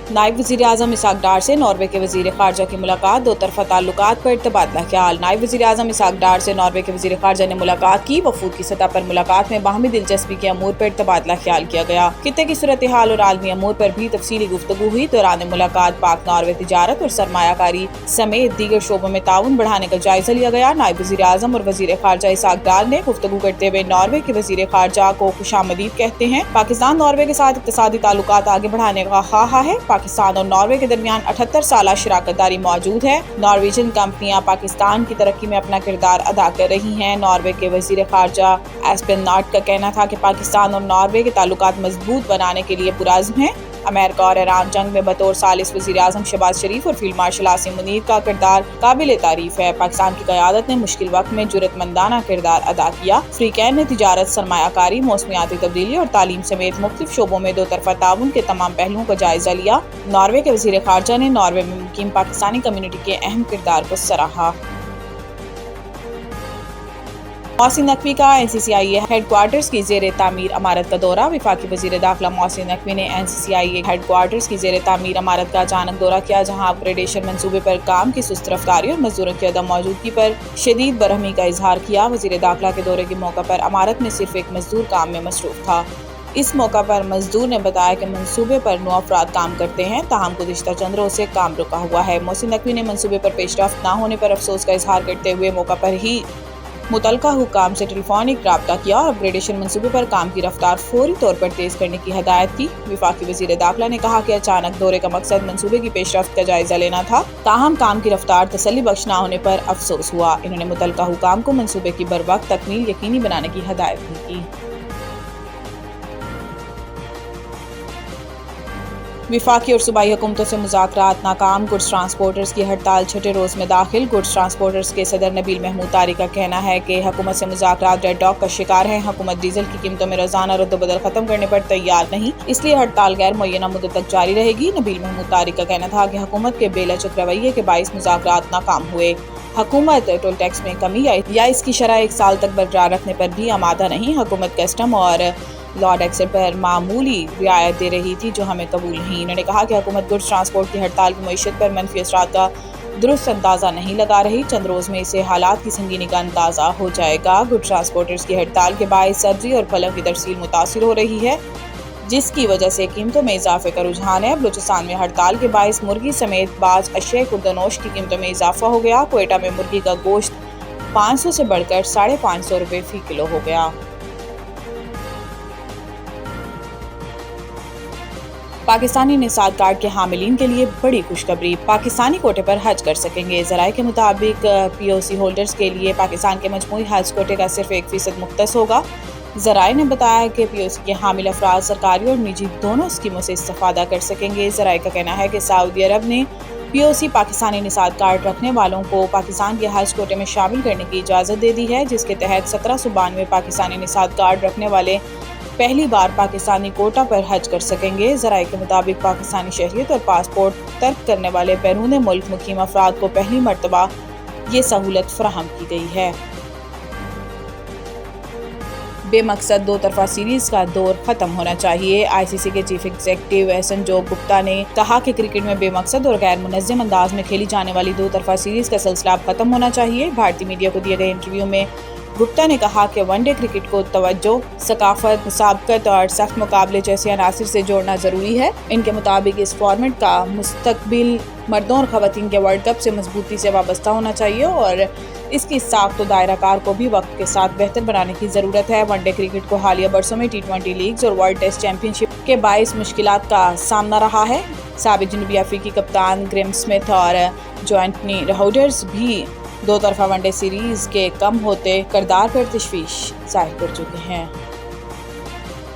नायब वज़ीर-ए-आज़म इसहाक डार से नॉर्वे के वज़ीर ख़ारजा की मुलाकात, दो तरफ़ा ताल्लुकात पर तबादला ख्याल। नायब वज़ीर-ए-आज़म इसहाक डार से नॉर्वे के वज़ीर ख़ारजा ने मुलाकात की। वफ़ूद की सतह पर मुलाकात में बाहमी दिलचस्पी के अमूर पर तबादला ख्याल किया गया। खित्ते की सूरत हाल और आलमी अमूर पर भी तफसीली गुफ्तगू हुई। दौरान मुलाकात पाक नॉर्वे तिजारत और सरमायाकारी समेत दीगर शोबों में ताउन बढ़ाने का जायजा लिया गया। नायब वज़ीर-ए-आज़म और वज़ीर ख़ारजा इसहाक डार ने गुफ्तगू करते हुए नॉर्वे के वज़ीर ख़ारजा को खुशामदीद कहते हैं। पाकिस्तान नॉर्वे के साथ इक़्तिसादी ताल्लुकात आगे बढ़ाने का ख्वाह है। पाकिस्तान और नॉर्वे के दरमियान 78 साल शराकत दारी मौजूद है। नॉर्वेजियन कंपनियां पाकिस्तान की तरक्की में अपना किरदार अदा कर रही हैं। नॉर्वे के वज़ीर ख़ारजा एस्पेन नॉर्ट का कहना था कि पाकिस्तान और नॉर्वे के ताल्लुकात मजबूत बनाने के लिए पुरअज़्म है। अमेरिका और ईरान जंग में बतौर सालिस वज़ीर आज़म शहबाज शरीफ और फील्ड मार्शल आसिम मुनीर का किरदार काबिल तारीफ है। पाकिस्तान की क़यादत ने मुश्किल वक्त में जुर्रतमंदाना किरदार अदा किया। फ्रीकैन ने तिजारत, सरमायाकारी, मौसमियाती तब्दीली और तालीम समेत मुख्तलिफ शोबों में दो तरफ़ा ताउन के तमाम पहलुओं का जायजा लिया। नॉर्वे के वज़ीर ख़ारजा ने नॉर्वे में मुकीम पाकिस्तानी कम्युनिटी के अहम किरदार को सराहा। मोहसिन नकवी का NCCIA हेडक्वार्टर्स की ज़ेर तामीर इमारत का दौरा। वफाकी वज़ीर दाखिला मोहसिन नकवी ने NCCIA हेडक्वार्टर्स की ज़ेर तामीर इमारत का अचानक दौरा किया, जहां अपग्रेडेशन मंसूबे पर काम की सुस्त रफ्तारी और मजदूरों की अदम मौजूदगी पर शदीद बरहमी का इजहार किया। वज़ीर दाखिला के दौरे के मौका पर इमारत में सिर्फ एक मजदूर काम में मसरूफ था। इस मौका पर मजदूर ने बताया कि मंसूबे पर 9 अफराद काम करते हैं, ताहम गुज़िश्ता चंद रोज़ से काम रुका हुआ है। मोहसिन नकवी ने मंसूबे पर पेशरफ्त न होने पर अफसोस का इजहार करते हुए मौका पर ही मुतलका हुकाम से टेलीफोनिक राब्ता किया और अपग्रेडेशन मंसूबे पर काम की रफ्तार फौरी तौर पर तेज करने की हदायत की। वफाकी वज़ीर दाखिला ने कहा कि अचानक दौरे का मकसद मंसूबे की पेशरफ्त का जायजा लेना था, ताहम काम की रफ्तार तसल्ली बख्श न होने पर अफसोस हुआ। इन्होंने मुतलका हुकाम को मंसूबे की बरवक्त तकमील यकीनी बनाने की हदायत भी की। वफाकी और सूबाई हुकूमतों से मुज़ाकरात नाकाम। गुड्स ट्रांसपोर्टर्स की हड़ताल छठे रोज़ में दाखिल। गुड्स ट्रांसपोर्टर्स के सदर नबील महमूद तारिक का कहना है कि हुकूमत से मुज़ाकरात रेड डॉग का शिकार है। हुकूमत डीजल की कीमतों में रोज़ाना रद्द-ओ-बदल खत्म करने पर तैयार नहीं, इसलिए हड़ताल गैर मुअय्यना मुद्दत तक जारी रहेगी। नबील महमूद तारिक का कहना था कि हुकूमत के बेलचक रवैये के बाइस मुज़ाकरात नाकाम हुए। हुकूमत टोल टैक्स में कमी या इसकी शरह 1 साल तक बरकरार रखने पर भी आमादा नहीं। हुकूमत कस्टम और लॉर्ड एक्सेट पर मामूली रियायत दे रही थी, जो हमें कबूल नहीं। इन्होंने कहा कि हुकूमत गुड्स ट्रांसपोर्ट की हड़ताल की मईशत पर मनफी असरात का दुरुस्त अंदाज़ा नहीं लगा रही। चंद रोज़ में इसे हालात की संगीनी का अंदाज़ा हो जाएगा। गुड्स ट्रांसपोर्टर्स की हड़ताल के बायस सब्जी और फलों की तरसील मुतासिर हो रही है, जिसकी वजह से कीमतों में इजाफे का रुझान है। बलूचिस्तान में हड़ताल के बायस मुर्गी समेत बाज़ अशिया खुर्दनोश की कीमतों में इजाफा हो गया। कोयटा में मुर्गी का गोश्त 500 से बढ़कर 550 रुपये फ़ी किलो हो गया। पाकिस्तानी निसाब कार्ड के हामिलीन के लिए बड़ी खुशखबरी। पाकिस्तानी कोटे पर हज कर सकेंगे। ज़राए के मुताबिक POC होल्डर्स के लिए पाकिस्तान के मजमूई हज कोटे का सिर्फ 1% मुख्तस होगा। ज़राए ने बताया कि POC के हामिल अफराद सरकारी और निजी दोनों स्कीमों से इस्तेफादा कर सकेंगे। ज़राए का कहना है कि सऊदी अरब ने POC पाकिस्तानी निसाब कार्ड रखने वालों को पाकिस्तान के हज कोटे में शामिल करने की इजाज़त दे दी है, जिसके तहत 1792 पाकिस्तानी निसाब कार्ड रखने वाले पहली बार पाकिस्तानी कोटा पर हज कर सकेंगे। ज़राए के मुताबिक पाकिस्तानी शहरियत और पासपोर्ट तर्क करने वाले बैरून मुल्क मुकीम अफराद को पहली मरतबा ये सहूलत फराहम की गई है। बेमकसद दो तरफा सीरीज का दौर खत्म होना चाहिए। ICC के चीफ एग्जीक्यूटिव संजोग गुप्ता ने कहा कि क्रिकेट में बेमकसद और गैर मुनज़्ज़म अंदाज में खेली जाने वाली दो तरफा सीरीज का सिलसिला अब खत्म होना चाहिए। भारतीय मीडिया को दिए गए इंटरव्यू में गुप्ता ने कहा कि वनडे क्रिकेट को तवज्जो, सकाफत, मुसाबकत और सख्त मुकाबले जैसे अनासिर से जोड़ना ज़रूरी है। इनके मुताबिक इस फॉर्मेट का मुस्तकबिल मर्दों और ख़वातीन के वर्ल्ड कप से मजबूती से वाबस्ता होना चाहिए और इसकी साख्त और दायरा कार को भी वक्त के साथ बेहतर बनाने की ज़रूरत है। वनडे क्रिकेट को हालिया बरसों में T20 लीग्स और वर्ल्ड टेस्ट चैंपियनशिप के बाइस मुश्किलात का सामना रहा है। साबिक जनूबी अफ्रीकी कप्तान ग्रेम स्मिथ और जोएंटनी राउडर्स भी दो तरफा वनडे सीरीज के कम होते किरदार पर तशवीश जाहिर कर चुके हैं।